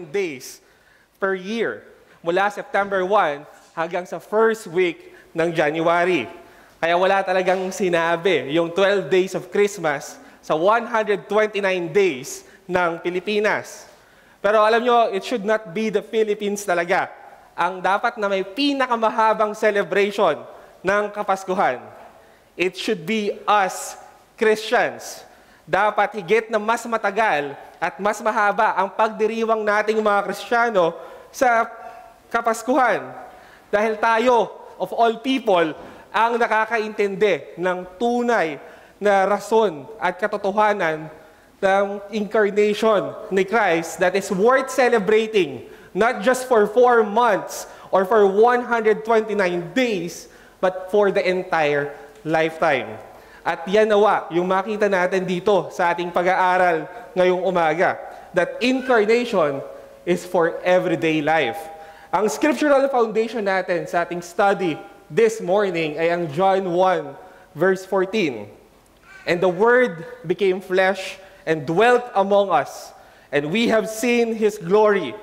days per year. Mula September 1 hanggang sa first week ng January. Kaya wala talagang sinabi yung 12 days of Christmas sa 129 days ng Pilipinas. Pero alam nyo, it should not be the Philippines talaga ang dapat na may pinakamahabang celebration ng Kapaskuhan. It should be us, Christians. Dapat higit na mas matagal at mas mahaba ang pagdiriwang nating mga Kristiyano sa Kapaskuhan. Dahil tayo, of all people, ang nakakaintindi ng tunay na rason at katotohanan ng incarnation ni Christ that is worth celebrating, not just for 4 months or for 129 days, but for the entire lifetime. At yan nawa, yung makita natin dito sa ating pag-aaral ngayong umaga, that incarnation is for everyday life. Ang scriptural foundation natin sa ating study this morning ay ang John 1, verse 14. And the Word became flesh and dwelt among us, and we have seen His glory,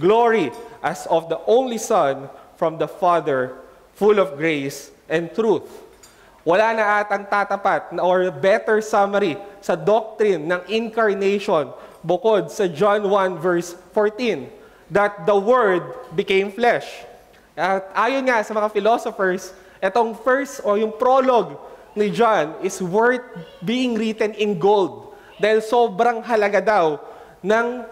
glory as of the only Son from the Father, full of grace and truth. Wala na atang tatapat or better summary sa doctrine ng incarnation bukod sa John 1 verse 14, that the Word became flesh. At ayon nga sa mga philosophers, itong first o yung prologue ni John is worth being written in gold dahil sobrang halaga daw ng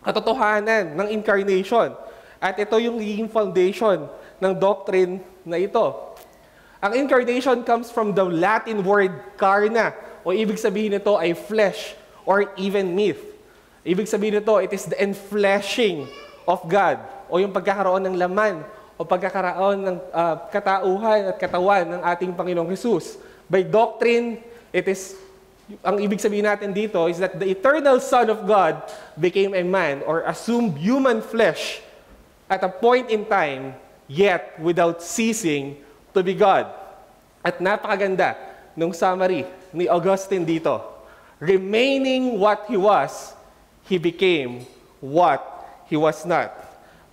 katotohanan ng incarnation. At ito yung naging foundation ng doctrine na ito. Ang incarnation comes from the Latin word carna, o ibig sabihin nito ay flesh or even myth. Ibig sabihin nito, it is the enfleshing of God, o yung pagkakaroon ng laman, o pagkakaroon ng katauhan at katawan ng ating Panginoong Jesus. By doctrine, it is, ang ibig sabihin natin dito is that the eternal Son of God became a man or assumed human flesh at a point in time, yet without ceasing to be God. At napakaganda nung summary ni Augustine dito. Remaining what He was, He became what He was not.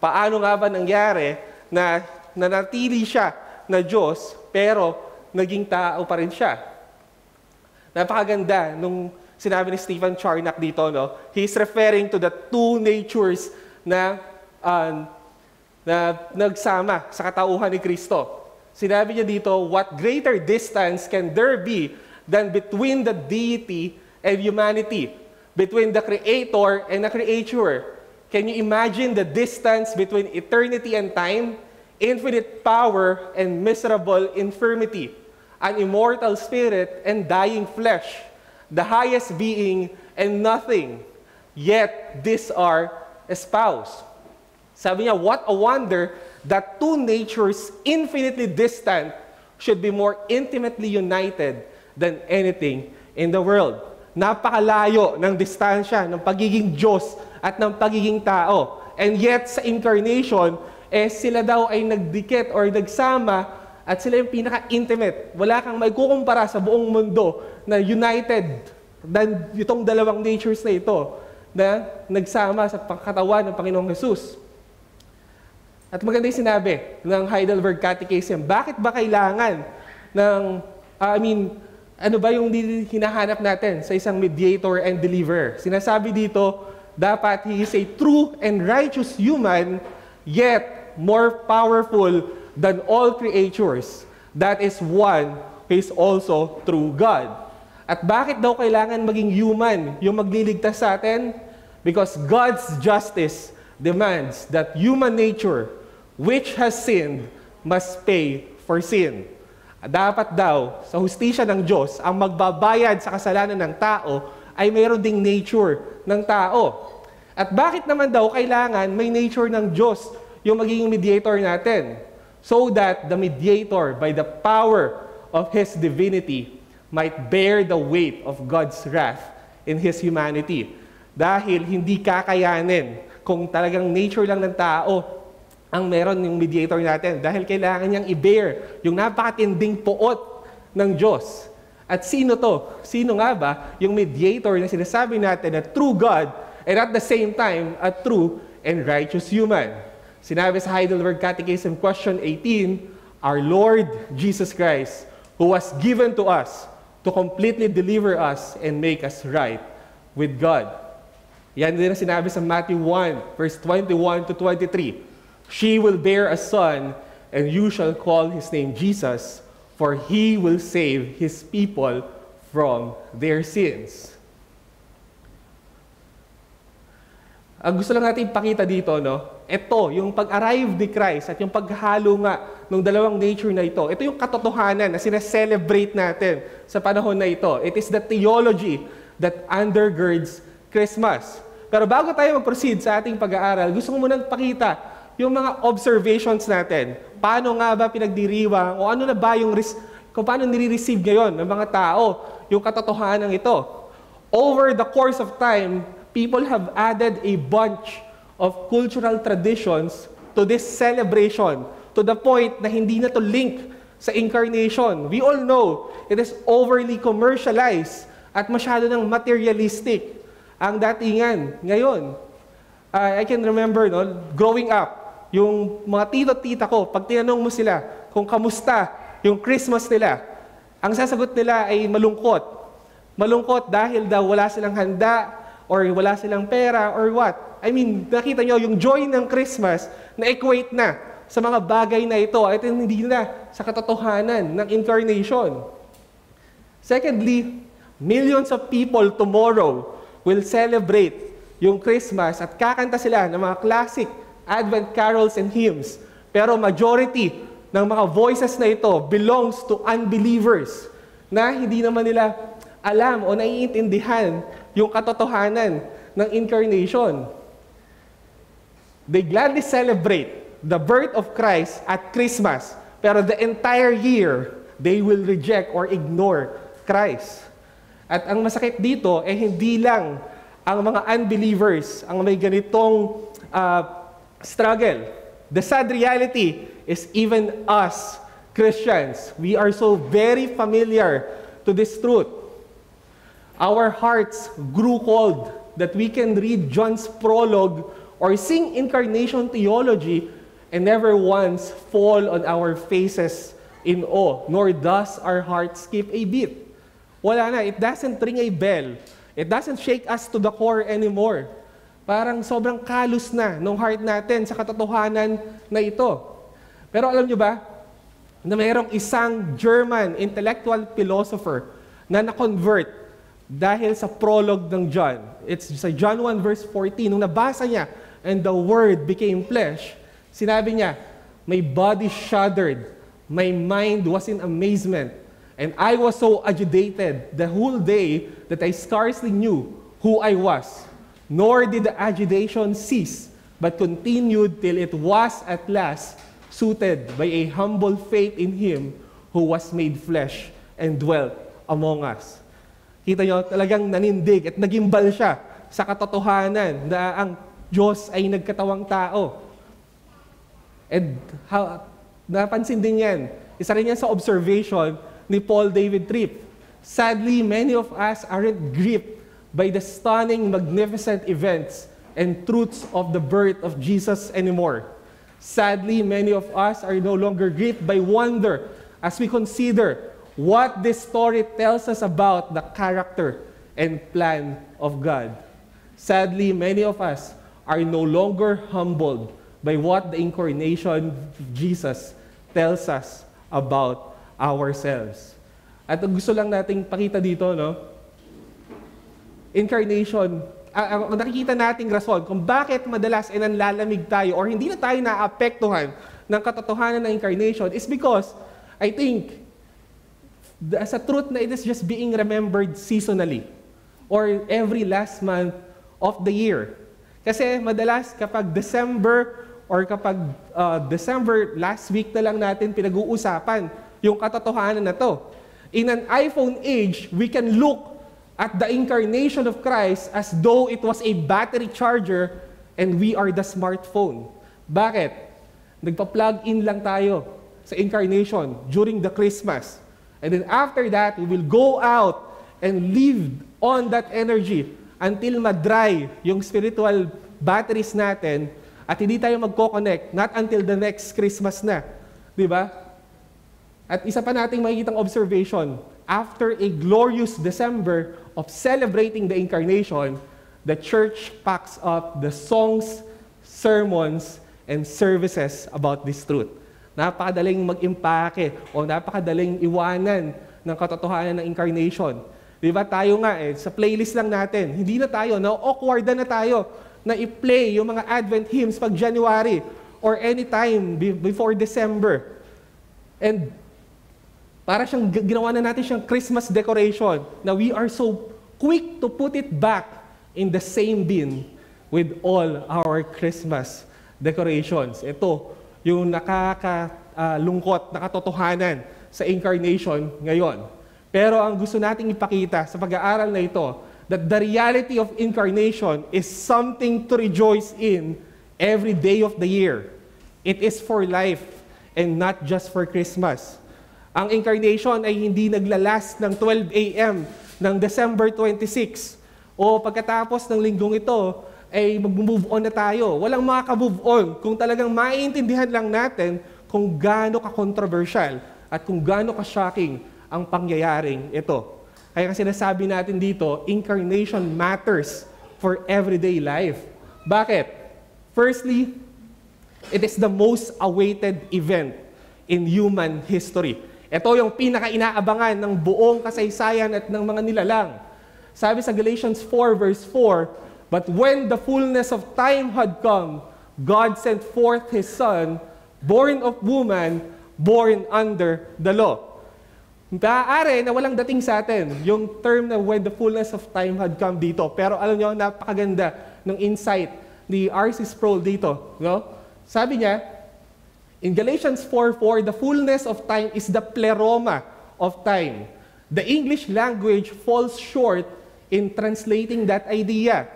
Paano nga ba nangyari na nanatili siya na Diyos pero naging tao pa rin siya? Napakaganda nung sinabi ni Stephen Charnock dito, no? He's referring to the two natures na nagsama sa katauhan ni Kristo. Sinabi niya dito, what greater distance can there be than between the deity and humanity, between the creator and the creature? Can you imagine the distance between eternity and time, infinite power and miserable infirmity, an immortal spirit and dying flesh, the highest being and nothing, yet these are espoused. Sabi niya, what a wonder that two natures infinitely distant should be more intimately united than anything in the world. Napakalayo ng distansya ng pagiging Diyos at ng pagiging tao. And yet sa incarnation, sila daw ay nagdikit or nagsama at sila yung pinaka-intimate. Wala kang maikukumpara sa buong mundo na united than itong dalawang natures na ito na nagsama sa pagkatawan ng Panginoong Jesus. At maganda yung sinabi ng Heidelberg Catechism, bakit ba kailangan ng, ano ba yung hinahanap natin sa isang mediator and deliverer? Sinasabi dito, dapat he is a true and righteous human, yet more powerful than all creatures. That is one who is also true God. At bakit daw kailangan maging human yung magliligtas sa atin? Because God's justice demands that human nature, which has sinned, must pay for sin. Dapat daw, sa hustisya ng Diyos, ang magbabayad sa kasalanan ng tao ay mayroon ding nature ng tao. At bakit naman daw kailangan may nature ng Diyos yung magiging mediator natin? So that the mediator, by the power of His divinity, might bear the weight of God's wrath in His humanity. Dahil hindi kakayanin kung talagang nature lang ng tao ang meron yung mediator natin. Dahil kailangan niyang i-bear yung napakatinding puot ng Diyos. At sino to? Sino nga ba yung mediator na sinasabi natin na true God and at the same time, a true and righteous human. Sinabi sa Heidelberg Catechism, question 18, our Lord Jesus Christ, who was given to us to completely deliver us and make us right with God. Yan din ang sinabi sa Matthew 1, verse 21 to 23. She will bear a son, and you shall call his name Jesus, for he will save his people from their sins. Ang gusto lang natin ipakita dito, no? Ito, yung pag-arrive ni Christ at yung paghalo nga ng dalawang nature na ito, ito yung katotohanan na sineselebrate natin sa panahon na ito. It is the theology that undergirds Christmas. Pero bago tayo mag-proceed sa ating pag-aaral, gusto ko munang pakita yung mga observations natin. Paano nga ba pinagdiriwang o ano na ba yung kung paano nire-receive ngayon ng mga tao yung katotohanan ito. Over the course of time, people have added a bunch of cultural traditions to this celebration to the point na hindi na to link sa incarnation. We all know it is overly commercialized at masyado ng materialistic ang datingan. Ngayon, I can remember, no, growing up, yung mga tito-tita ko, pag tinanong mo sila kung kamusta yung Christmas nila, ang sasagot nila ay malungkot. Malungkot dahil daw wala silang handa or wala silang pera or what. I mean, nakita nyo yung joy ng Christmas na equate na sa mga bagay na ito at hindi na sa katotohanan ng incarnation. Secondly, millions of people tomorrow will celebrate yung Christmas at kakanta sila ng mga classic Advent carols and hymns. Pero majority ng mga voices na ito belongs to unbelievers na hindi naman nila alam o naiintindihan yung katotohanan ng incarnation. They gladly celebrate the birth of Christ at Christmas, pero the entire year, they will reject or ignore Christ. At ang masakit dito, hindi lang ang mga unbelievers ang may ganitong struggle. The sad reality is even us, Christians, we are so very familiar to this truth. Our hearts grew cold that we can read John's prologue or sing incarnation theology and never once fall on our faces in awe, nor does our heart skip a beat. Wala na, it doesn't ring a bell. It doesn't shake us to the core anymore. Parang sobrang kalus na ng heart natin sa katotohanan na ito. Pero alam nyo ba, na mayroong isang German intellectual philosopher na na-convert dahil sa prologue ng John. It's sa John 1 verse 14. Nung nabasa niya, and the Word became flesh, sinabi niya, my body shuddered, my mind was in amazement, and I was so agitated the whole day that I scarcely knew who I was. Nor did the agitation cease, but continued till it was at last suited by a humble faith in Him who was made flesh and dwelt among us. Kita nyo, talagang nanindig at nagimbal siya sa katotohanan na ang Diyos ay nagkatawang tao. And napansin din yan. Isa rin yan sa observation ni Paul David Tripp. Sadly, many of us aren't gripped by the stunning, magnificent events and truths of the birth of Jesus anymore. Sadly, many of us are no longer gripped by wonder as we consider what this story tells us about the character and plan of God. Sadly, many of us are no longer humbled by what the incarnation of Jesus tells us about ourselves. At gusto lang nating pakita dito, no? Incarnation, nakikita nating rason kung bakit madalas nanlalamig tayo or hindi na tayo naapektuhan ng katotohanan ng incarnation is because I think sa truth na it is just being remembered seasonally or every last month of the year. Kasi madalas kapag December or kapag December last week na lang natin pinag-uusapan yung katotohanan na to. In an iPhone age, we can look at the incarnation of Christ as though it was a battery charger and we are the smartphone. Bakit? Nagpa-plug in lang tayo sa incarnation during the Christmas. And then after that, we will go out and live on that energy until ma-dry yung spiritual batteries natin at hindi tayo magko-connect, not until the next Christmas na. Di ba? At isa pa nating makikitang observation, after a glorious December of celebrating the Incarnation, the church packs up the songs, sermons, and services about this truth. Napakadaling mag-impake o napakadaling iwanan ng katotohanan ng Incarnation. Di ba tayo nga sa playlist lang natin, hindi na tayo, na-awkward na tayo na i-play yung mga Advent hymns pag January or anytime before December. And para siyang ginawa na natin siyang Christmas decoration na we are so quick to put it back in the same bin with all our Christmas decorations. Ito, yung nakakalungkot na katotohanan sa Incarnation ngayon. Pero ang gusto nating ipakita sa pag-aaral na ito, that the reality of Incarnation is something to rejoice in every day of the year. It is for life and not just for Christmas. Ang Incarnation ay hindi naglalas ng 12 a.m. ng December 26 o pagkatapos ng linggong ito ay mag-move on na tayo. Walang makaka-move on kung talagang maiintindihan lang natin kung gaano ka-controversial at kung gaano ka-shocking ang pangyayaring ito. Kaya kasi sinasabi natin dito, Incarnation matters for everyday life. Bakit? Firstly, it is the most awaited event in human history. Ito yung pinaka-inaabangan ng buong kasaysayan at ng mga nilalang. Sabi sa Galatians 4 verse 4, "But when the fullness of time had come, God sent forth His Son, born of woman, born under the law." Maaari na walang dating sa atin yung term na when the fullness of time had come dito. Pero alam nyo, napakaganda ng insight ni R.C. Sproul dito. No? Sabi niya, in Galatians 4:4, the fullness of time is the pleroma of time. The English language falls short in translating that idea.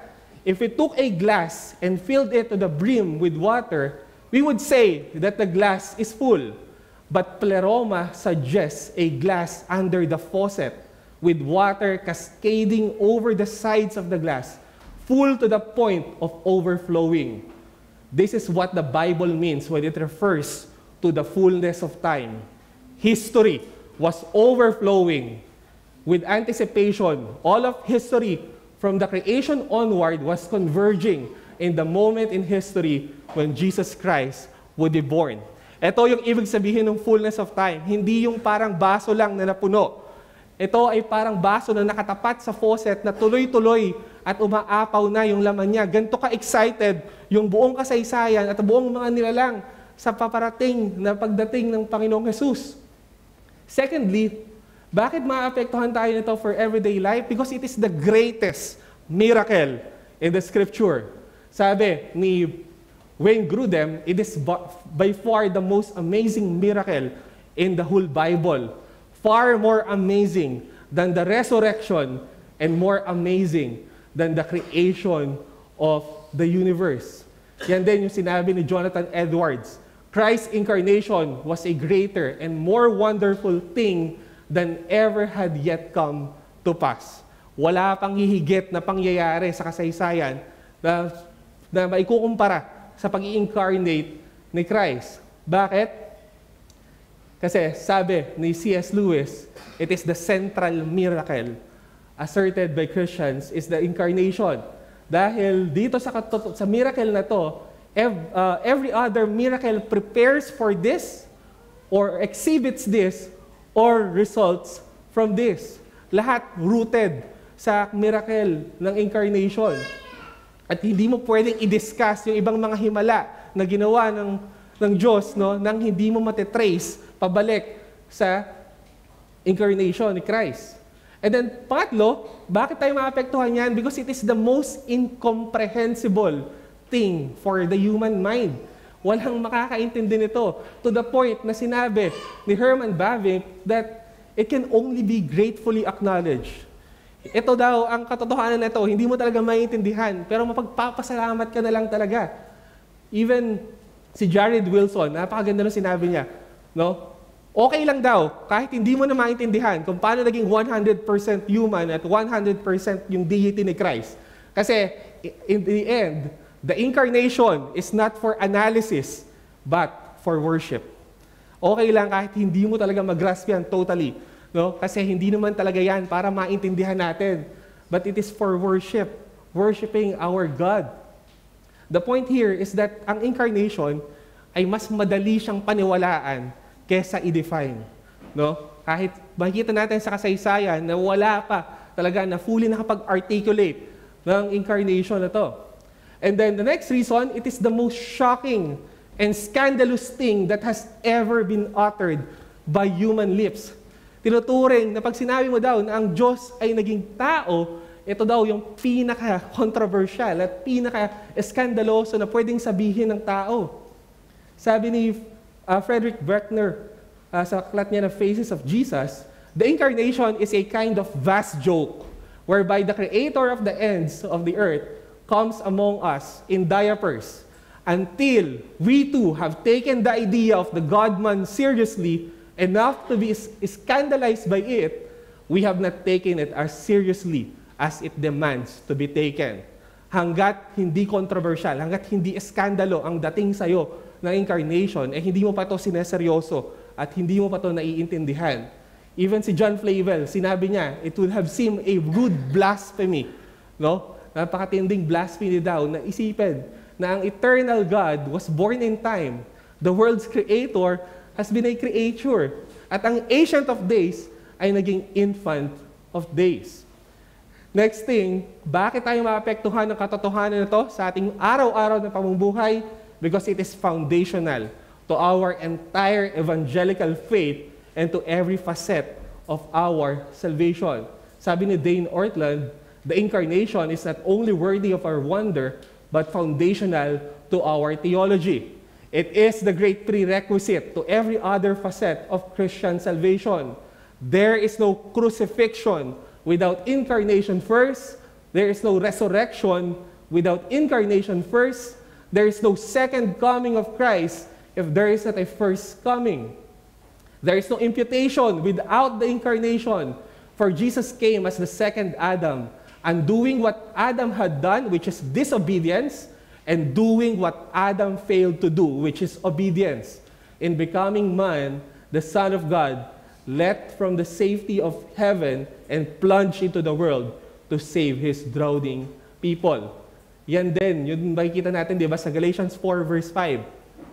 If we took a glass and filled it to the brim with water, we would say that the glass is full. But pleroma suggests a glass under the faucet with water cascading over the sides of the glass, full to the point of overflowing. This is what the Bible means when it refers to the fullness of time. History was overflowing with anticipation. All of history from the creation onward was converging in the moment in history when Jesus Christ would be born. Ito yung ibig sabihin ng fullness of time. Hindi yung parang baso lang na napuno. Ito ay parang baso na nakatapat sa faucet na tuloy-tuloy at umaapaw na yung laman niya. Ganito ka-excited yung buong kasaysayan at buong mga nilalang sa paparating na pagdating ng Panginoong Jesus. Secondly, bakit maapektuhan tayo nito for everyday life? Because it is the greatest miracle in the Scripture. Sabi ni Wayne Grudem, it is by far the most amazing miracle in the whole Bible. Far more amazing than the resurrection and more amazing than the creation of the universe. Yan din yung sinabi ni Jonathan Edwards. Christ's incarnation was a greater and more wonderful thing than ever had yet come to pass. Wala pang hihigit na pangyayari sa kasaysayan na maikukumpara sa pag-i-incarnate ni Christ. Bakit? Kasi sabi ni C.S. Lewis, it is the central miracle asserted by Christians is the incarnation. Dahil dito sa miracle na to, every other miracle prepares for this or exhibits this or results from this. Lahat rooted sa miracle ng incarnation. At hindi mo pwedeng i-discuss yung ibang mga himala na ginawa ng Diyos, no, nang hindi mo matetrace pabalik sa incarnation ni Christ. And then, pangatlo, bakit tayo maapektuhan yan? Because it is the most incomprehensible thing for the human mind. Walang makakaintindi nito. To the point na sinabi ni Herman Bavinck that it can only be gratefully acknowledged. Ito daw, ang katotohanan na ito, hindi mo talaga maintindihan, pero mapagpapasalamat ka na lang talaga. Even si Jared Wilson, napakaganda nung sinabi niya, no? Okay lang daw, kahit hindi mo na maintindihan kung paano naging 100% human at 100% yung deity ni Christ. Kasi in the end, the incarnation is not for analysis, but for worship. Okay lang kahit hindi mo talaga mag-grasp yan totally. No? Kasi hindi naman talaga yan para maintindihan natin. But it is for worship. Worshiping our God. The point here is that ang incarnation ay mas madali siyang paniwalaan kesa i-define. No? Kahit makikita natin sa kasaysayan na wala pa talaga na fully nakapag-articulate ng incarnation na to. And then the next reason, it is the most shocking and scandalous thing that has ever been uttered by human lips. Tinuturing na pag sinabi mo daw na ang Diyos ay naging tao, ito daw yung pinaka-controversial at pinaka-eskandaloso na pwedeng sabihin ng tao. Sabi ni Frederick Buechner sa aklat niya na Faces of Jesus, the incarnation is a kind of vast joke whereby the creator of the ends of the earth comes among us in diapers until we too have taken the idea of the God-man seriously enough to be scandalized by it, we have not taken it as seriously as it demands to be taken. Hanggat hindi controversial, hanggat hindi eskandalo ang dating sa'yo ng incarnation, hindi mo pa ito sineseryoso at hindi mo pa ito naiintindihan. Even si John Flavel, sinabi niya, it would have seemed a rude blasphemy. No? Napakatinding blasphemy daw na isipin na ang eternal God was born in time. The world's creator has been a creature. At ang Ancient of Days ay naging infant of days. Next thing, bakit tayo maapektuhan ng katotohanan na ito sa ating araw-araw na pamumuhay? Because it is foundational to our entire evangelical faith and to every facet of our salvation. Sabi ni Dane Ortland, the incarnation is not only worthy of our wonder, but foundational to our theology. It is the great prerequisite to every other facet of Christian salvation. There is no crucifixion without incarnation first. There is no resurrection without incarnation first. There is no second coming of Christ if there is not a first coming. There is no imputation without the incarnation, for Jesus came as the second Adam, undoing what Adam had done, which is disobedience, and doing what Adam failed to do, which is obedience. In becoming man, the Son of God left from the safety of heaven and plunged into the world to save His drowning people. Yan din, yun makikita natin, di ba, sa Galatians 4 verse 5.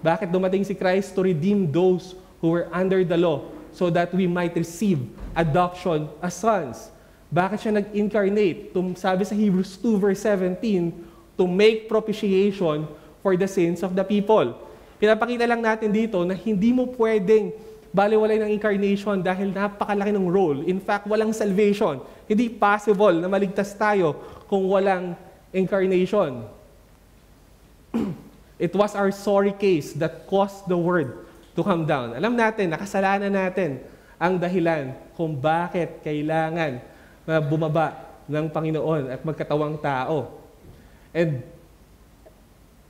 Bakit dumating si Christ? To redeem those who were under the law so that we might receive adoption as sons. Bakit siya nag-incarnate? Sabi sa Hebrews 2 verse 17, to make propitiation for the sins of the people. Pinapakita lang natin dito na hindi mo pwedeng baliwalay ng incarnation dahil napakalaki ng role. In fact, walang salvation. Hindi possible na maligtas tayo kung walang incarnation. It was our sorry case that caused the Word to come down. Alam natin, nakasalanan natin ang dahilan kung bakit kailangan na bumaba ng Panginoon at magkatawang tao. And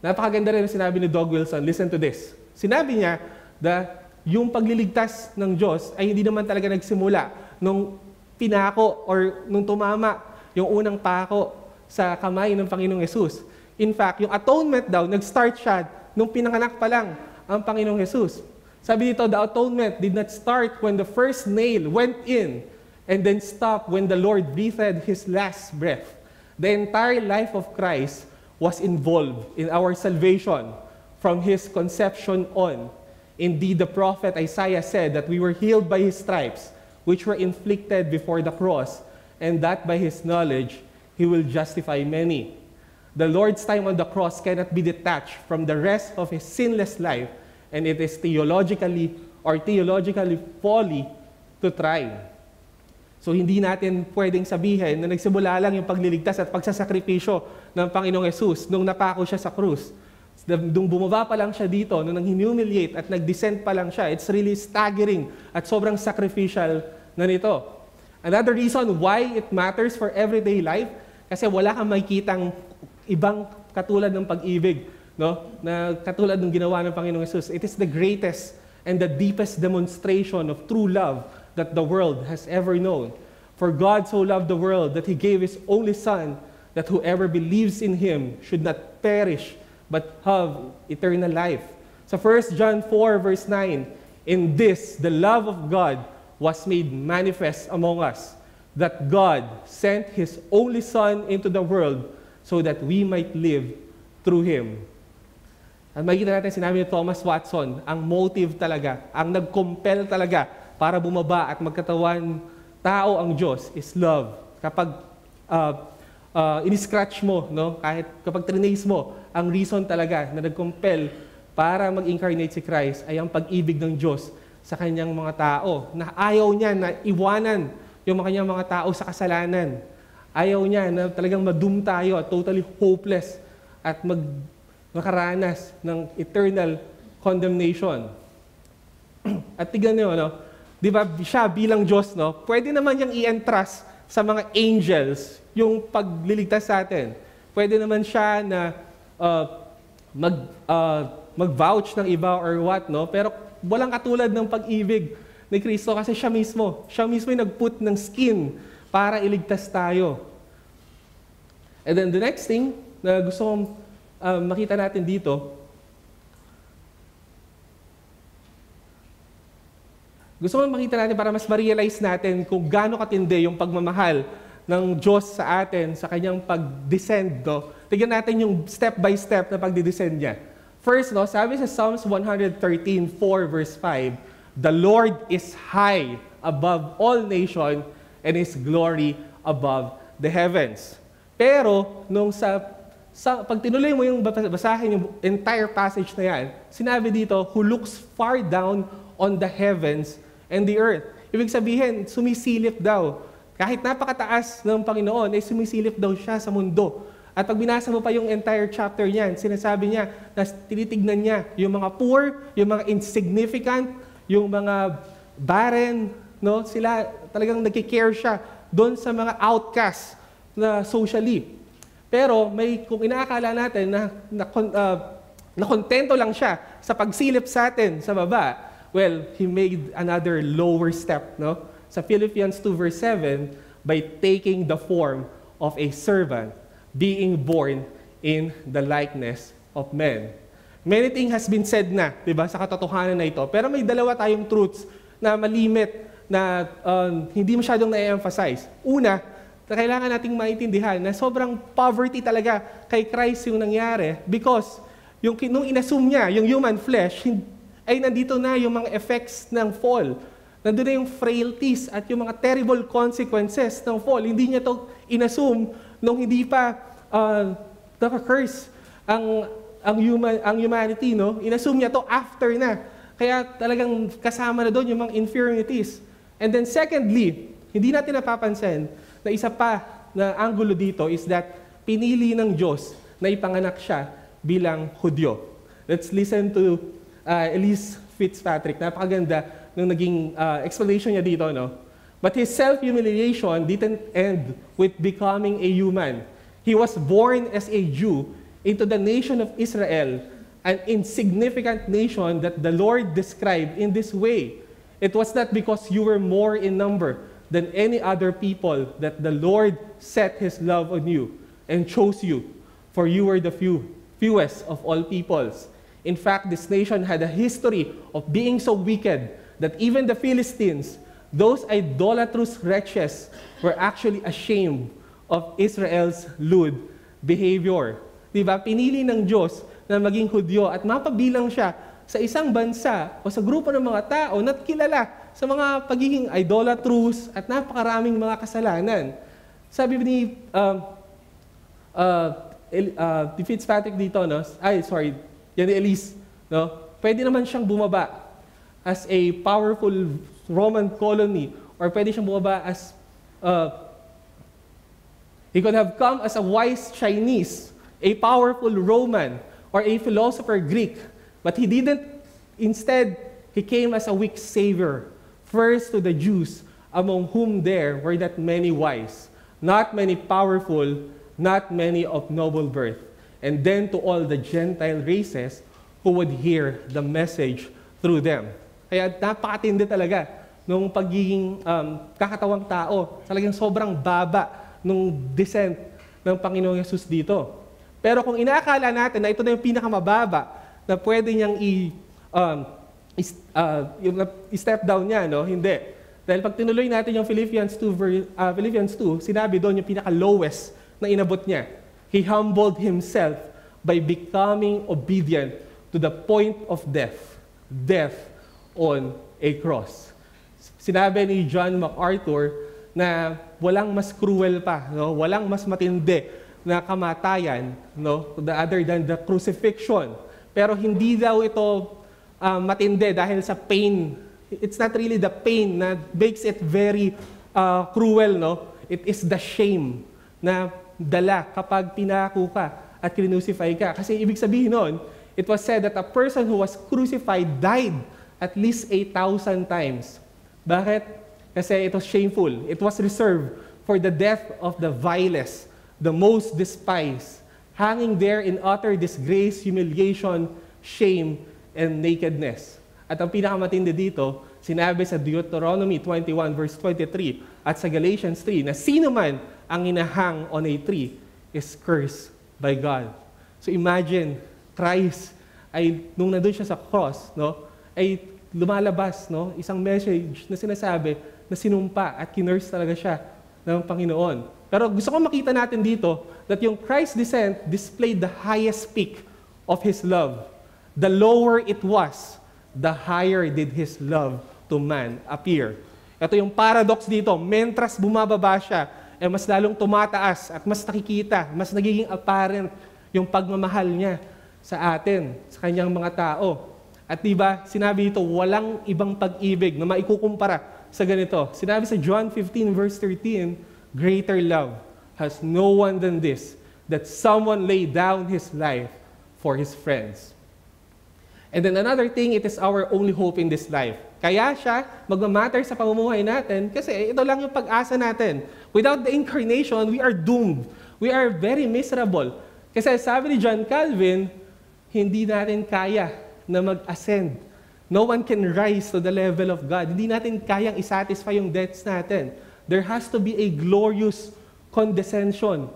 napakaganda rin ang sinabi ni Doug Wilson. Listen to this. Sinabi niya na yung pagliligtas ng Diyos ay hindi naman talaga nagsimula nung pinako or nung tumama yung unang pako sa kamay ng Panginoong Yesus. In fact, yung atonement daw, nag-start siya nung pinanganak pa lang ang Panginoong Yesus. Sabi dito, the atonement did not start when the first nail went in and then stop when the Lord breathed His last breath. The entire life of Christ was involved in our salvation from His conception on. Indeed, the prophet Isaiah said that we were healed by His stripes, which were inflicted before the cross, and that by His knowledge, He will justify many. The Lord's time on the cross cannot be detached from the rest of His sinless life, and it is theologically folly to try. So hindi natin pwedeng sabihin na nagsimula lang yung pagliligtas at pagsasakripisyo ng Panginoong Yesus nung napako siya sa krus. Nung bumaba pa lang siya dito, nung nang-humiliate at nag-descend pa lang siya, it's really staggering at sobrang sacrificial na nito. Another reason why it matters for everyday life, kasi wala kang makikitang ibang katulad ng pag-ibig, no? Na katulad ng ginawa ng Panginoong Yesus. It is the greatest and the deepest demonstration of true love that the world has ever known. For God so loved the world that He gave His only Son, that whoever believes in Him should not perish, but have eternal life. Sa 1 John 4 verse 9, in this, the love of God was made manifest among us, that God sent His only Son into the world so that we might live through Him. At makikita natin, sinabi ni Thomas Watson, ang motive talaga, ang nag-compel talaga para bumaba at magkatawan tao ang Diyos is love. Kapag in-scratch mo, no? Kahit kapag trinace mo, ang reason talaga na nag-compel para mag-incarnate si Christ ay ang pag-ibig ng Diyos sa kanyang mga tao, na ayaw niya na iwanan yung kanyang mga tao sa kasalanan. Ayaw niya na talagang madum tayo at totally hopeless at makaranas ng eternal condemnation. At tignan niyo, no? Di ba, siya bilang Diyos, no? Pwede naman niyang i-entrust sa mga angels yung pagliligtas sa atin. Pwede naman siya na mag-vouch ng iba or what, no? Pero walang katulad ng pag-ibig ni Kristo kasi siya mismo yung nag-put ng skin para iligtas tayo. And then the next thing na gusto kong makita natin dito, gusto kong makita natin para mas ma-realize natin kung gaano katindi yung pagmamahal ng Diyos sa atin sa kanyang pag-descend. No? Tignan natin yung step-by-step na pag-descend niya. First, no, sabi sa Psalms 113:4 verse 5, the Lord is high above all nation and His glory above the heavens. Pero, nung pag tinuloy mo yung basahin yung entire passage na yan, sinabi dito, who looks far down on the heavens and the earth. Ibig sabihin, sumisilip daw. Kahit napakataas ng Panginoon, ay sumisilip daw siya sa mundo. At pag binasa mo pa yung entire chapter niyan, sinasabi niya na tinitignan niya yung mga poor, yung mga insignificant, yung mga barren, no? Sila talagang nagki-care siya doon sa mga outcasts na socially. Pero kung inaakala natin na kontento lang siya sa pagsilip sa atin sa baba, well, He made another lower step, no? Sa Philippians 2 verse 7, by taking the form of a servant, being born in the likeness of men. Many things has been said na, di ba, sa katotohanan na ito. Pero may dalawa tayong truths na malimit na hindi masyadong na-emphasize. Una, kailangan nating maintindihan na sobrang poverty talaga kay Christ yung nangyari because nung inassume niya, yung human flesh, ay nandito na yung mga effects ng fall. Nandun na yung frailties at yung mga terrible consequences ng fall. Hindi niya to inassume nung hindi pa naka-curse ang humanity, no? Inassume niya to after na. Kaya talagang kasama na doon yung mga infirmities. And then secondly, hindi natin napapansin na isa pa na angulo dito is that pinili ng Diyos na ipanganak siya bilang Hudyo. Let's listen to Elise Fitzpatrick. Napakaganda nung naging explanation niya dito, no? But His self-humiliation didn't end with becoming a human. He was born as a Jew into the nation of Israel, an insignificant nation that the Lord described in this way. It was not because you were more in number than any other people that the Lord set His love on you and chose you, for you were the fewest of all peoples. In fact, this nation had a history of being so wicked that even the Philistines, those idolatrous wretches, were actually ashamed of Israel's lewd behavior. Diba? Pinili ng Diyos na maging Hudyo at mapabilang siya sa isang bansa o sa grupo ng mga tao na kilala sa mga pagiging idolatrous at napakaraming mga kasalanan. Sabi ni Fitzpatrick dito, no? Yan ni Elise, no? Pwede naman siyang bumaba as a powerful Roman colony or pwede siyang bumaba as he could have come as a wise Chinese, a powerful Roman, or a philosopher Greek. But he didn't. Instead, he came as a weak savior, first to the Jews, among whom there were not many wise, not many powerful, not many of noble birth, and then to all the Gentile races who would hear the message through them. Kaya napakatindi talaga nung pagiging kakatawang tao. Talagang sobrang baba nung descent ng Panginoong Yesus dito. Pero kung inaakala natin na ito na yung pinakamababa na pwede niyang i-step down niya, no? Hindi. Dahil pag tinuloy natin yung Philippians 2, sinabi doon yung pinaka-lowest na inabot niya. He humbled himself by becoming obedient to the point of death on a cross. Sinabi ni John MacArthur na walang mas cruel pa, no? Walang mas matindi na kamatayan, no? Other than the crucifixion. Pero hindi daw ito matindi dahil sa pain. It's not really the pain na makes it very cruel, no? It is the shame na dala kapag pinako ka at crucify ka. Kasi ibig sabihin nun, it was said that a person who was crucified died at least 8,000 times. Bakit? Kasi it was shameful. It was reserved for the death of the vilest, the most despised, hanging there in utter disgrace, humiliation, shame, and nakedness. At ang pinakamatindi dito, sinabi sa Deuteronomy 21 verse 23 at sa Galatians 3 na sino man ang inahang on a tree is cursed by God. So imagine, Christ ay nung nandun siya sa cross, no, ay lumalabas, no, isang message na sinasabi na sinumpa at kinurse talaga siya ng Panginoon. Pero gusto ko makita natin dito that yung Christ's descent displayed the highest peak of His love. The lower it was, the higher did His love to man appear. Ito yung paradox dito. Mentras bumababa siya, mas lalong tumataas at mas nakikita, mas nagiging apparent yung pagmamahal niya sa atin, sa kanyang mga tao. At diba, sinabi dito, walang ibang pag-ibig na maikukumpara sa ganito. Sinabi sa John 15 verse 13, greater love has no one than this, that someone lay down his life for his friends. And then another thing, it is our only hope in this life. Kaya siya magmamatter sa pamumuhay natin kasi ito lang yung pag-asa natin. Without the incarnation, we are doomed. We are very miserable. Kasi sabi ni John Calvin, hindi natin kaya na mag-ascend. No one can rise to the level of God. Hindi natin kayang isatisfy yung debts natin. There has to be a glorious condescension.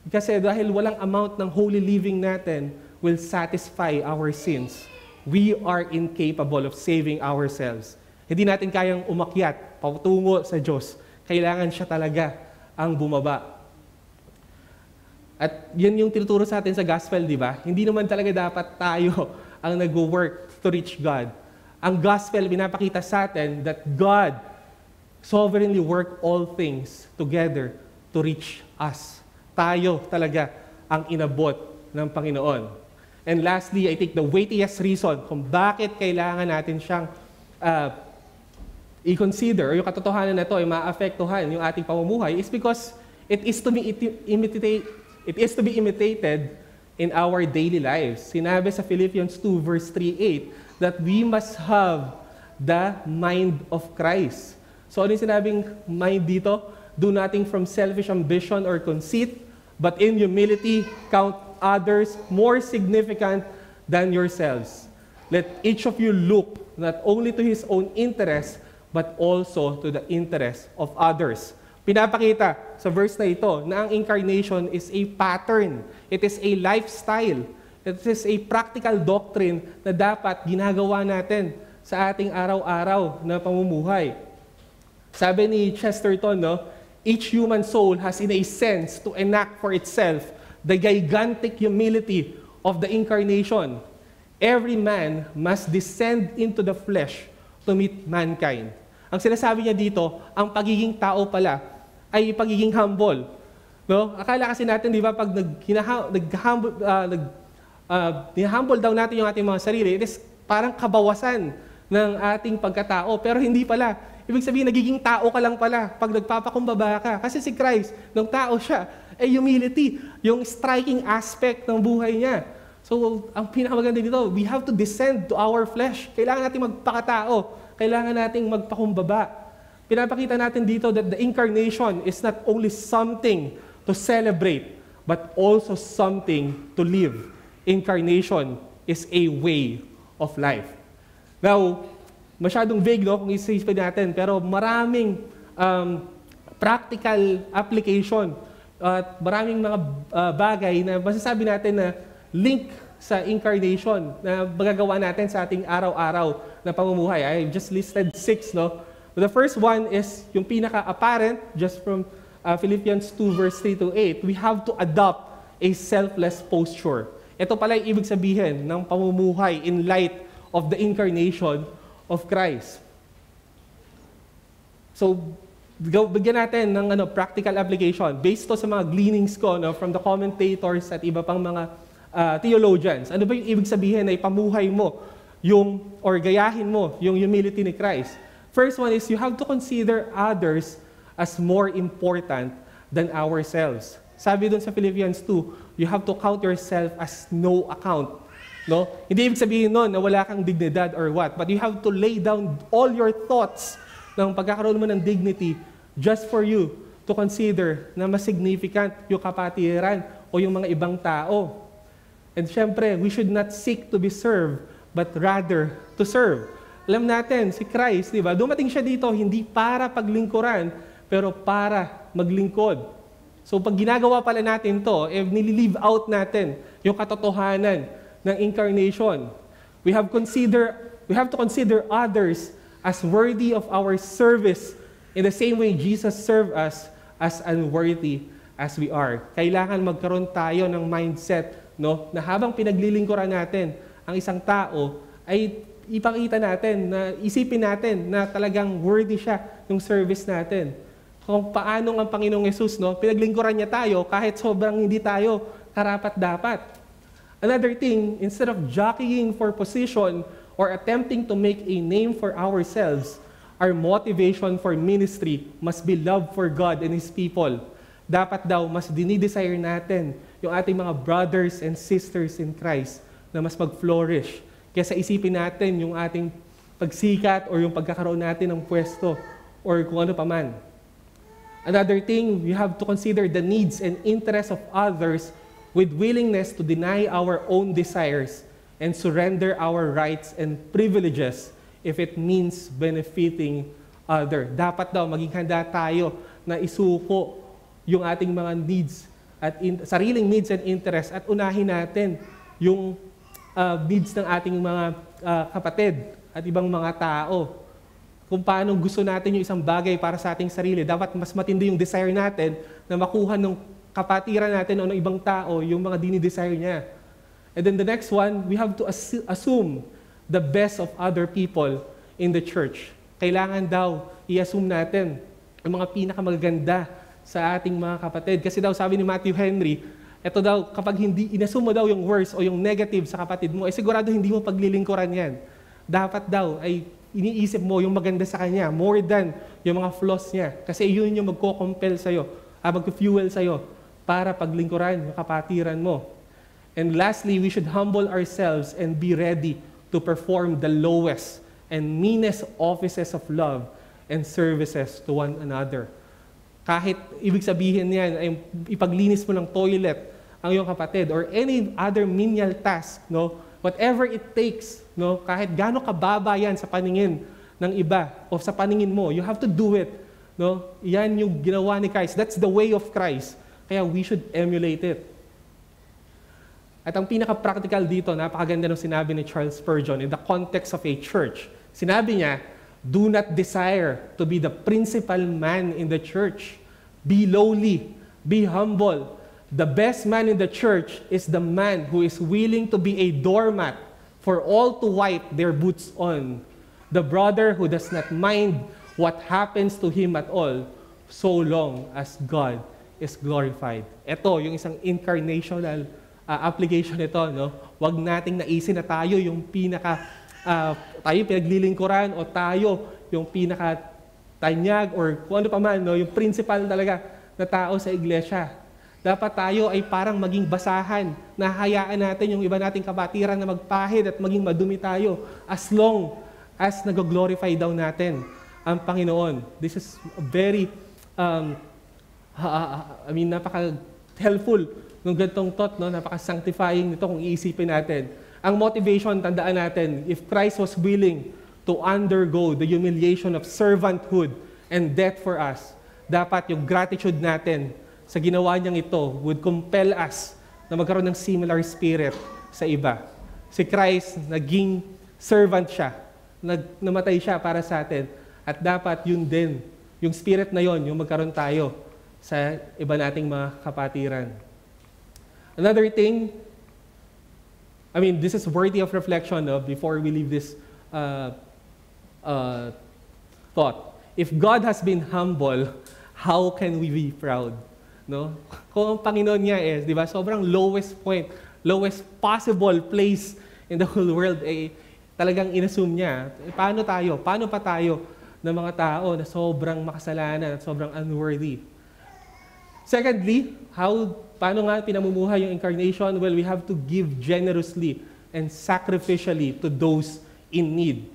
Kasi dahil walang amount ng holy living natin will satisfy our sins. We are incapable of saving ourselves. Hindi natin kayang umakyat patungo sa Diyos. Kailangan siya talaga ang bumaba. At yan yung tinuturo sa atin sa gospel, di ba? Hindi naman talaga dapat tayo ang nag-work to reach God. Ang gospel, pinapakita sa atin that God sovereignly work all things together to reach us. Tayo talaga ang inabot ng Panginoon. And lastly, I think the weightiest reason kung bakit kailangan natin siyang i-consider, o yung katotohanan na ito ay maapektuhan yung ating pamumuhay is because it is to be imitated in our daily lives. Sinabi sa Philippians 2 verse 3:8 that we must have the mind of Christ. So ano yung sinabing mind dito? Do nothing from selfish ambition or conceit, but in humility count others more significant than yourselves. Let each of you look not only to his own interest, but also to the interest of others. Pinapakita sa verse na ito na ang incarnation is a pattern. It is a lifestyle. It is a practical doctrine na dapat ginagawa natin sa ating araw-araw na pamumuhay. Sabi ni Chesterton, no, each human soul has in a sense to enact for itself the gigantic humility of the incarnation. Every man must descend into the flesh to meet mankind. Ang sinasabi niya dito, ang pagiging tao pala ay pagiging humble. No? Akala kasi natin, di ba, pag humble daw natin yung ating mga sarili, it is parang kabawasan ng ating pagkatao. Pero hindi pala. Ibig sabihin, nagiging tao ka lang pala pag nagpapakumbaba ka. Kasi si Christ, nung tao siya, ay humility, yung striking aspect ng buhay niya. So, ang pinakamaganda dito, we have to descend to our flesh. Kailangan natin magpakatao. Kailangan natin magpakumbaba. Pinapakita natin dito that the incarnation is not only something to celebrate, but also something to live. Incarnation is a way of life. Now, masyadong vague, no, kung isipin natin, pero maraming practical application at maraming mga bagay na masasabi natin na link sa incarnation na magagawa natin sa ating araw-araw na pamumuhay. I just listed 6, no? The first one is yung pinaka-apparent, just from Philippians 2 verse 3 to 8. We have to adopt a selfless posture. Ito pala yung ibig sabihin ng pamumuhay in light of the incarnation of Christ. So, bigyan natin ng practical application based to sa mga gleanings ko from the commentators at iba pang mga theologians. Ano ba yung ibig sabihin na ipamuhay mo or gayahin mo yung humility ni Christ? First one is you have to consider others as more important than ourselves. Sabi dun sa Philippians 2, you have to count yourself as no account. No? Hindi ibig sabihin nun na wala kang dignidad or what, but you have to lay down all your thoughts ng pagkakaroon mo ng dignity just for you to consider na mas significant yung kapatiran o yung mga ibang tao. And syempre, we should not seek to be served, but rather to serve. Alam natin, si Christ, di ba, dumating siya dito hindi para paglingkuran, pero para maglingkod. So pag ginagawa pala natin to, nililive out natin yung katotohanan ng incarnation. We have to consider others as worthy of our service in the same way Jesus served us as unworthy as we are. Kailangan magkaroon tayo ng mindset, no, na habang pinaglilingkuran natin ang isang tao, ay ipakita natin, na isipin natin na talagang worthy siya ng service natin. Kung paano ang Panginoong Yesus, no, pinaglingkuran niya tayo kahit sobrang hindi tayo karapat-dapat. Another thing, instead of jockeying for position or attempting to make a name for ourselves, our motivation for ministry must be love for God and His people. Dapat daw, mas dinidesire natin yung ating mga brothers and sisters in Christ na mas mag-flourish. Kaya isipin natin yung ating pagsikat or yung pagkakaroon natin ng pwesto or kung ano paman. Another thing, we have to consider the needs and interests of others with willingness to deny our own desires and surrender our rights and privileges if it means benefiting others. Dapat daw maging handa tayo na isuko yung ating mga needs at sariling needs and interests at unahin natin yung needs ng ating mga kapatid at ibang mga tao. Kung paano gusto natin yung isang bagay para sa ating sarili, dapat mas matindi yung desire natin na makuha ng kapatiran natin o ng ibang tao yung mga dinidesire niya. And then the next one, we have to assume the best of other people in the church. Kailangan daw i-assume natin ang mga pinakamaganda sa ating mga kapatid. Kasi daw sabi ni Matthew Henry, ito daw, kapag hindi inassume mo daw yung worst o yung negative sa kapatid mo, sigurado hindi mo paglilingkuran yan. Dapat daw ay iniisip mo yung maganda sa kanya more than yung mga flaws niya. Kasi yun yung magko-compel sa'yo, mag-fuel sa'yo para paglingkuran yung kapatiran mo. And lastly, we should humble ourselves and be ready to perform the lowest and meanest offices of love and services to one another. Kahit ibig sabihin niyan ay ipaglinis mo ng toilet ang iyong kapatid or any other menial task, no? Whatever it takes, no? Kahit gaano kababa yan sa paningin ng iba o sa paningin mo, you have to do it, no? Yan yung ginawa ni Christ. That's the way of Christ. Kaya we should emulate it. At ang pinaka-practical dito, napakaganda ng sinabi ni Charles Spurgeon in the context of a church. Sinabi niya, do not desire to be the principal man in the church. Be lowly, be humble. The best man in the church is the man who is willing to be a doormat for all to wipe their boots on. The brother who does not mind what happens to him at all, so long as God is glorified. Ito, yung isang incarnational application nito, no? Huwag nating naisin na tayo yung tayo pinaglilingkuran o tayo yung pinaka-tanyag or kung ano pa man, no? Yung principal talaga na tao sa iglesia. Dapat tayo ay parang maging basahan na hayaan natin yung iba nating kapatiran na magpahid at maging madumi tayo as long as nag-glorify daw natin ang Panginoon. This is very, napaka-helpful ng ganitong thought, no? Napaka-sanctifying nito kung iisipin natin. Ang motivation, tandaan natin, if Christ was willing to undergo the humiliation of servanthood and death for us, dapat yung gratitude natin sa ginawa niyang ito would compel us na magkaroon ng similar spirit sa iba. Si Christ, naging servant siya. Namatay siya para sa atin. At dapat yun din, yung spirit na yon, yung magkaroon tayo sa iba nating mga kapatiran. Another thing, this is worthy of reflection before we leave this thought. If God has been humble, how can we be proud? No? Kung ang Panginoon niya di ba, sobrang lowest point, lowest possible place in the whole world, talagang inassume niya. Paano tayo? Paano pa tayo ng mga tao na sobrang makasalanan at sobrang unworthy? Secondly, paano nga pinamumuhay yung incarnation? Well, we have to give generously and sacrificially to those in need.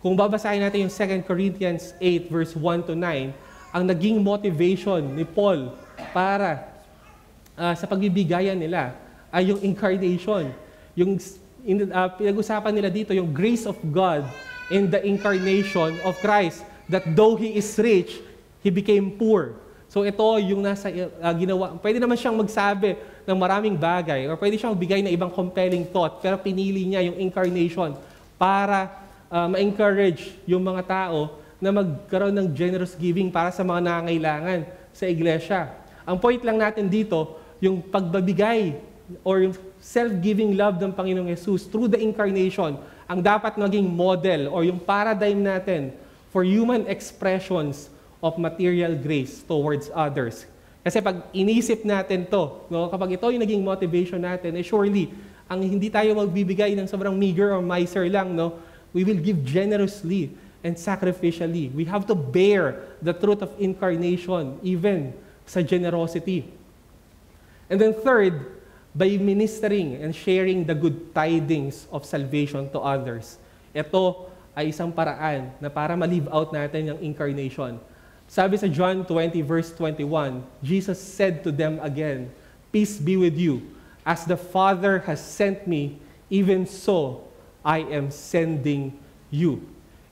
Kung babasahin natin yung 2 Corinthians 8 verse 1 to 9, ang naging motivation ni Paul para sa pagbibigayan nila ay yung incarnation. Yung pinag-usapan nila dito, yung grace of God in the incarnation of Christ, that though He is rich, He became poor. So ito yung nasa ginawa. Pwede naman siyang magsabi ng maraming bagay or pwede siyang magbigay ng ibang compelling thought, pero pinili niya yung incarnation para ma-encourage yung mga tao na magkaroon ng generous giving para sa mga nangangailangan sa iglesia. Ang point lang natin dito, yung pagbabigay or yung self-giving love ng Panginoong Jesus through the incarnation, ang dapat maging model or yung paradigm natin for human expressions of material grace towards others. Kasi pag inisip natin to, kapag ito yung naging motivation natin, surely, ang hindi tayo magbibigay ng sobrang meager or miser lang, we will give generously and sacrificially. We have to bear the truth of incarnation, even sa generosity. And then third, by ministering and sharing the good tidings of salvation to others. Ito ay isang paraan na para ma-live out natin yung incarnation. Sabi sa John 20 verse 21, Jesus said to them again, "Peace be with you. As the Father has sent me, even so I am sending you."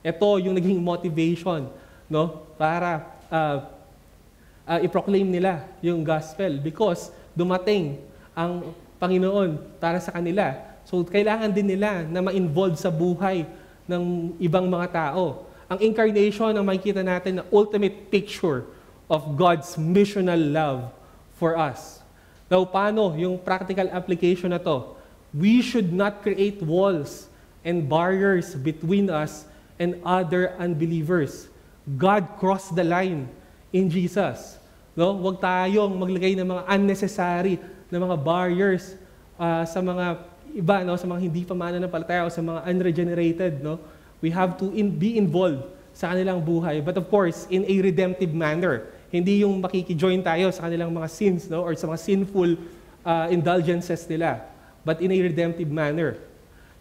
Ito yung naging motivation, para i-proclaim nila yung gospel because dumating ang Panginoon para sa kanila. So kailangan din nila na ma-involve sa buhay ng ibang mga tao. Ang incarnation ang makikita natin na ultimate picture of God's missional love for us. Now, paano yung practical application na to? We should not create walls and barriers between us and other unbelievers. God crossed the line in Jesus. Huwag tayong maglagay ng mga unnecessary na mga barriers sa mga iba, sa mga hindi pa mananampalataya o sa mga unregenerated. We have to be involved sa kanilang buhay. But of course, in a redemptive manner. Hindi yung makiki-join tayo sa kanilang mga sins or sa mga sinful indulgences nila. But in a redemptive manner.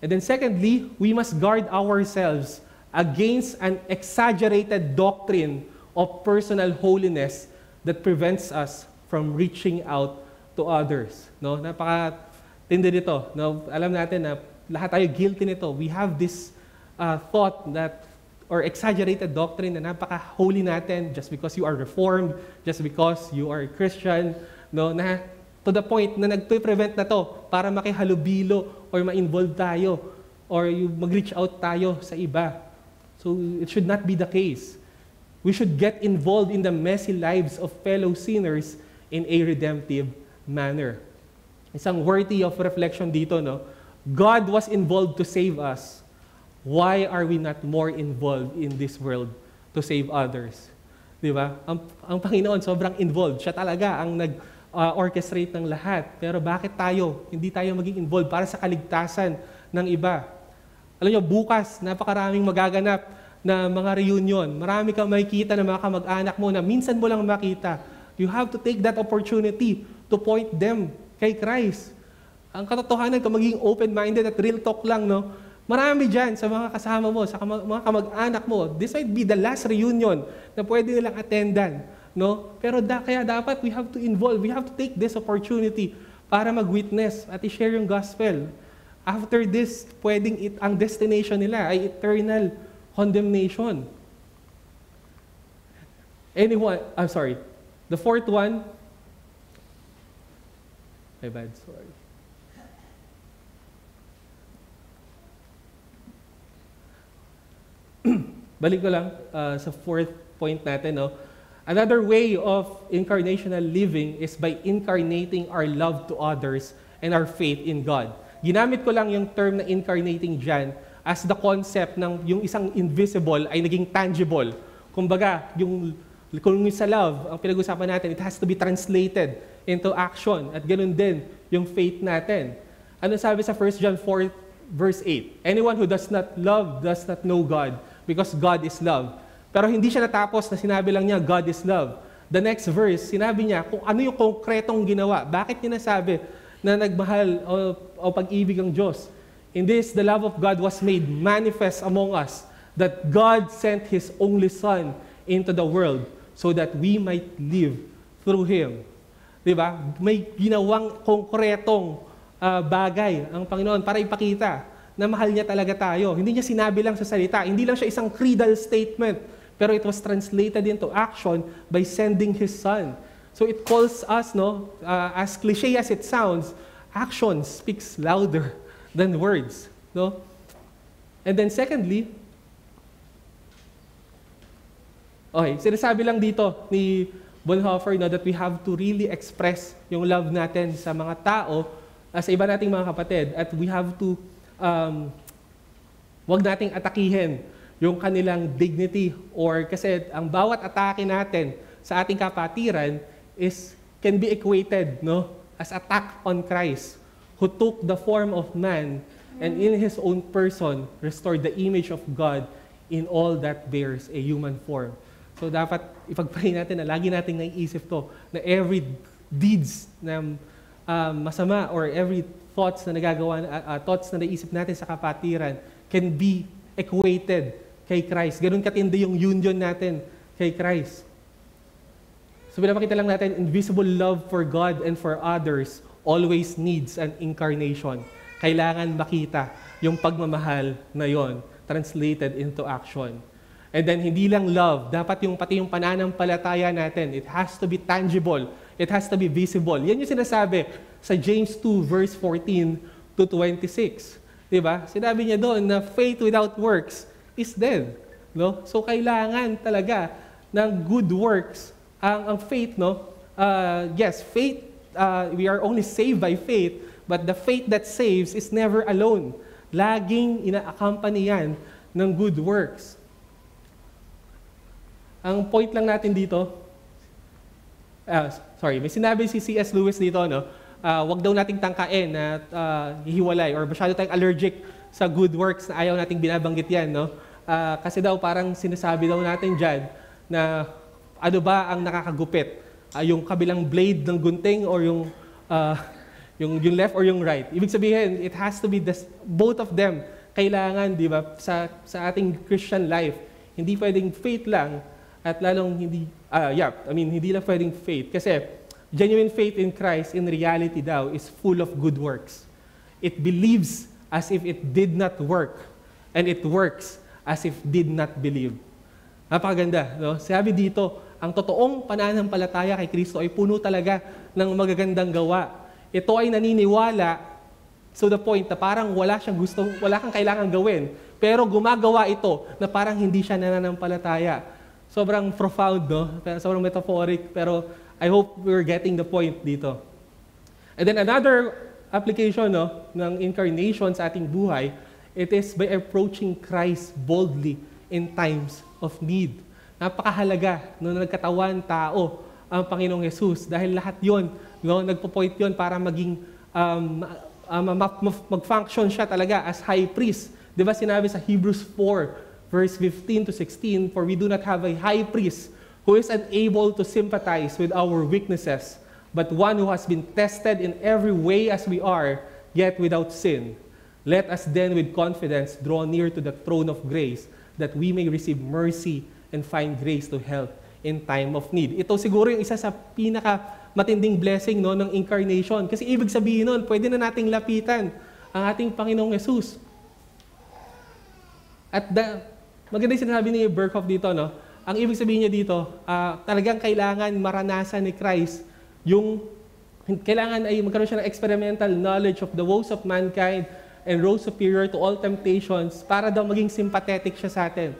And then secondly, we must guard ourselves against an exaggerated doctrine of personal holiness that prevents us from reaching out to others. Napaka-tindi nito. Alam natin na lahat tayo guilty nito. We have this thought that or exaggerated doctrine na napaka-holy natin just because you are Reformed, just because you are Christian, na to the point na nagpe-prevent na to para makihalubilo or ma-involve tayo or mag-reach out tayo sa iba. So it should not be the case. We should get involved in the messy lives of fellow sinners in a redemptive manner. Isang worthy of reflection dito, God was involved to save us. Why are we not more involved in this world to save others? Di ba? Ang Panginoon sobrang involved. Siya talaga ang nag-orchestrate ng lahat. Pero bakit hindi tayo maging involved para sa kaligtasan ng iba? Alam niyo, bukas, napakaraming magaganap na mga reunion. Marami kang makikita na mga kamag-anak mo na minsan mo lang makita. You have to take that opportunity to point them kay Christ. Ang katotohanan, kung magiging open-minded at real talk lang, marami dyan sa mga kasama mo, sa mga kamag-anak mo. This might be the last reunion na pwede nilang attendan. Pero kaya dapat we have to involve, we have to take this opportunity para mag-witness at i-share yung gospel. After this, ang destination nila ay eternal condemnation. The fourth one, My bad, sorry. Balik ko lang sa fourth point natin, no? Another way of incarnational living is by incarnating our love to others and our faith in God. Ginamit ko lang yung term na incarnating dyan as the concept ng yung isang invisible ay naging tangible. Kumbaga, kung sa love, ang pinag-usapan natin, it has to be translated into action. At ganun din yung faith natin. Ano sabi sa 1 John 4, verse 8? Anyone who does not love does not know God, because God is love. Pero hindi siya natapos na sinabi lang niya, God is love. The next verse, sinabi niya kung ano yung konkretong ginawa. Bakit niya nasabi na nagmahal o pag-ibig ang Diyos? In this, the love of God was made manifest among us, that God sent His only Son into the world so that we might live through Him. Diba? May ginawang konkretong bagay ang Panginoon para ipakita na mahal niya talaga tayo. Hindi niya sinabi lang sa salita. Hindi lang siya isang creedal statement. Pero it was translated into action by sending His Son. So it calls us, as cliche as it sounds, action speaks louder than words. No? And then secondly, okay, sinasabi lang dito ni Bonhoeffer that we have to really express yung love natin sa mga tao, sa iba nating mga kapatid, at we have to wag nating atakihin yung kanilang dignity, or kasi ang bawat atake natin sa ating kapatiran can be equated as attack on Christ, who took the form of man and in His own person restored the image of God in all that bears a human form. So dapat ipag-pray natin na lagi nating naiisip to, na every deeds na masama or every thoughts na thoughts na naisip natin sa kapatiran can be equated kay Christ. Ganun katindi yung union natin kay Christ. So pinapakita lang natin, invisible love for God and for others always needs an incarnation. Kailangan makita yung pagmamahal na yon translated into action. And then hindi lang love, dapat pati yung pananampalataya natin, it has to be tangible, it has to be visible. Yan yung sinasabi sa James 2 verse 14 to 26. Diba? Sinabi niya doon na faith without works is dead. No? So kailangan talaga ng good works ang faith, yes, faith, we are only saved by faith, but the faith that saves is never alone. Laging ina-accompany yan ng good works. Ang point lang natin dito, may sinabi si C.S. Lewis dito, wag daw nating tangkain na hihiwalay or masyado tayong allergic sa good works na ayaw nating binabanggit yan, kasi daw parang sinasabi daw natin dyan na ano ba ang nakakagupit? Yung kabilang blade ng gunting or yung left or yung right? Ibig sabihin, it has to be both of them. Kailangan, di ba, sa ating Christian life, hindi pwedeng faith lang at lalong hindi lang pwedeng faith. Kasi genuine faith in Christ, in reality daw, is full of good works. It believes as if it did not work, and it works as if did not believe. Napakaganda, Sabi dito, ang totoong pananampalataya kay Kristo ay puno talaga ng magagandang gawa. Ito ay naniniwala to the point na parang wala kang kailangan gawin, pero gumagawa ito na parang hindi siya nananampalataya. Sobrang profound, sobrang metaphoric, pero I hope we're getting the point dito. And then another application ng incarnation sa ating buhay, it is by approaching Christ boldly in times of need. Napakahalaga na nagkatawan tao ang Panginoong Jesus dahil lahat yon, nagpo-point yon para maging mag-function siya talaga as high priest. Di ba sinabi sa Hebrews 4 verse 15 to 16, for we do not have a high priest who is unable to sympathize with our weaknesses, but one who has been tested in every way as we are, yet without sin. Let us then with confidence draw near to the throne of grace, that we may receive mercy and find grace to help in time of need. Ito siguro yung isa sa pinaka-matinding blessing ng incarnation. Kasi ibig sabihin nun, pwede na nating lapitan ang ating Panginoong Jesus. At maganda yung sinabi ni Berkhoff dito, ang ibig sabihin niya dito, talagang kailangan maranasan ni Christ yung Kailangan ay magkaroon siya ng experimental knowledge of the woes of mankind and rose superior to all temptations para daw maging sympathetic siya sa atin.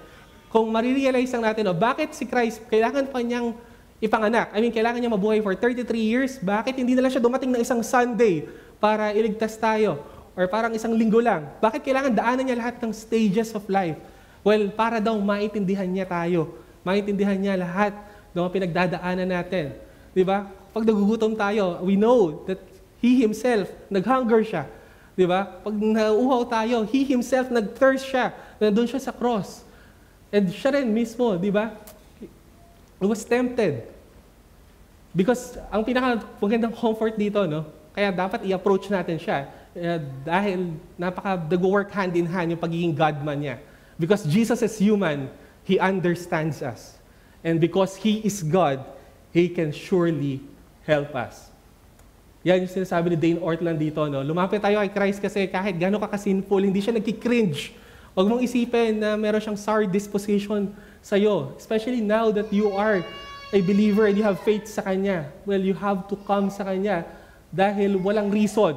Kung marirealize lang natin, bakit si Christ, kailangan pa niyang ipanganak? Kailangan niya mabuhay for 33 years. Bakit hindi na lang siya dumating ng isang Sunday para iligtas tayo? Or parang isang linggo lang? Bakit kailangan daanan niya lahat ng stages of life? Well, para daw maintindihan niya tayo. Maintindihan niya lahat ng mga pinagdadaanan natin. Di ba? Pag nagugutom tayo, we know that He Himself, nag-hunger siya. Di ba? Pag nauuhaw tayo, He Himself, nag-thirst siya. Nandun siya sa cross. And siya rin mismo, di ba? He was tempted. Because ang pinaka-magandang comfort dito, no? Kaya dapat i-approach natin siya. Dahil nag-work hand in hand yung pagiging God-man niya. Because Jesus is human, He understands us. And because He is God, He can surely help us. Yan yung sinasabi ni Dane Ortland dito, no? Lumapit tayo kay Christ kasi kahit gano'n ka ka-sinful, hindi siya nagki-cringe. Huwag mong isipin na meron siyang sour disposition sa'yo. Especially now that you are a believer and you have faith sa Kanya. Well, you have to come sa Kanya dahil walang reason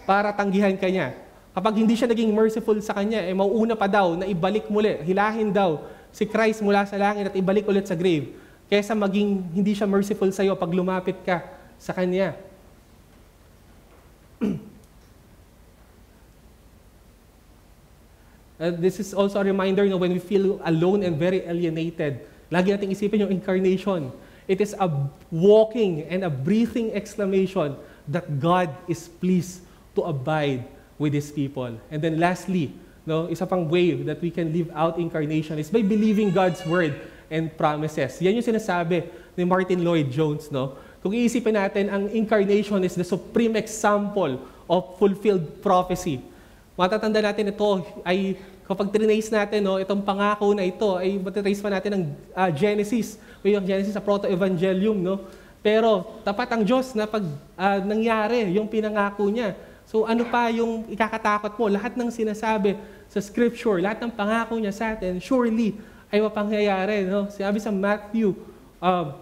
para tanggihan ka niya. Kapag hindi siya naging merciful sa Kanya, mauuna pa daw na ibalik muli, hilahin daw si Christ mula sa langit at ibalik ulit sa grave. Kaysa maging hindi siya merciful sa iyo pag lumapit ka sa Kanya. This is also a reminder when we feel alone and very alienated. Lagi nating isipin yung incarnation. It is a walking and a breathing exclamation that God is pleased to abide with His people. And then lastly, isa pang way that we can live out incarnation is by believing God's word and promises. Yan yung sinasabi ni Martin Lloyd-Jones. Kung iisipin natin, ang incarnation is the supreme example of fulfilled prophecy. Matatanda natin ito ay kapag trinace natin, itong pangako na ito ay matitrace pa natin ng Genesis. Yung Genesis sa Proto-Evangelium. Pero tapat ang Diyos na pag nangyari yung pinangako niya. So ano pa yung ikakatakot mo? Lahat ng sinasabi sa Scripture, lahat ng pangako niya sa atin, surely ay mapangyayari. Sinabi sa Matthew 5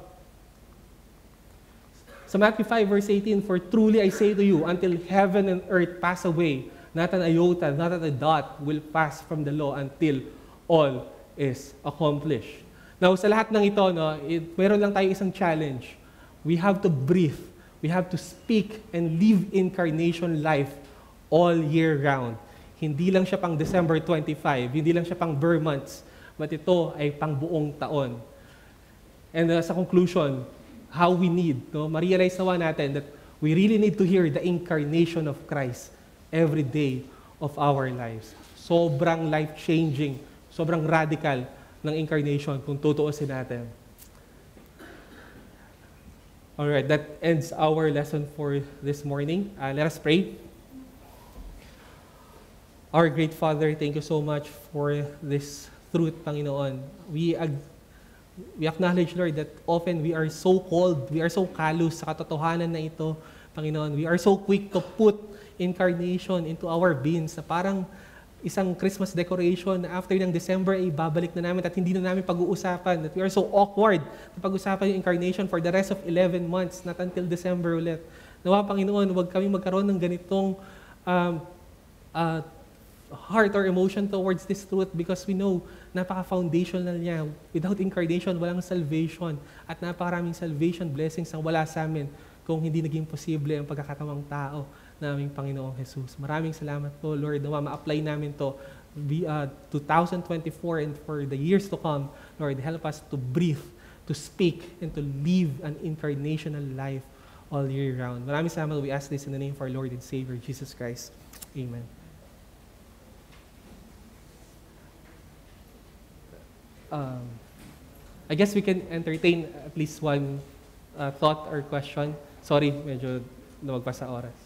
verse 18, "For truly I say to you, until heaven and earth pass away, not an iota, not a dot will pass from the law until all is accomplished." Now, sa lahat ng ito, meron lang tayo isang challenge. We have to breathe. We have to speak and live incarnation life all year round. Hindi lang siya pang December 25, hindi lang siya pang bare months, but ito ay pang buong taon. And sa conclusion, how we need, ma-realize nawa natin that we really need to hear the incarnation of Christ every day of our lives. Sobrang life-changing, sobrang radical ng incarnation kung tutuusin natin. Alright, that ends our lesson for this morning. Let us pray. Our great Father, thank you so much for this truth, Panginoon. We acknowledge, Lord, that often we are so cold, we are so callous sa katotohanan na ito, Panginoon. We are so quick to put incarnation into our beings na parang isang Christmas decoration na after ng December ay babalik na namin at hindi na namin pag-uusapan. That we are so awkward na pag-usapan yung incarnation for the rest of 11 months, not until December ulit. Nawa, Panginoon, huwag kami magkaroon ng ganitong heart or emotion towards this truth because we know napaka-foundational niya. Without incarnation, walang salvation at napakaraming salvation blessings ang wala sa amin kung hindi naging posible ang pagkakatamang tao na aming Panginoong Jesus. Maraming salamat po, Lord, na ma-apply namin to 2024 and for the years to come. Lord, help us to breathe, to speak, and to live an incarnational life all year round. Maraming salamat. We ask this in the name of our Lord and Savior, Jesus Christ. Amen. I guess we can entertain at least one thought or question. Sorry, medyo lumagpas sa oras.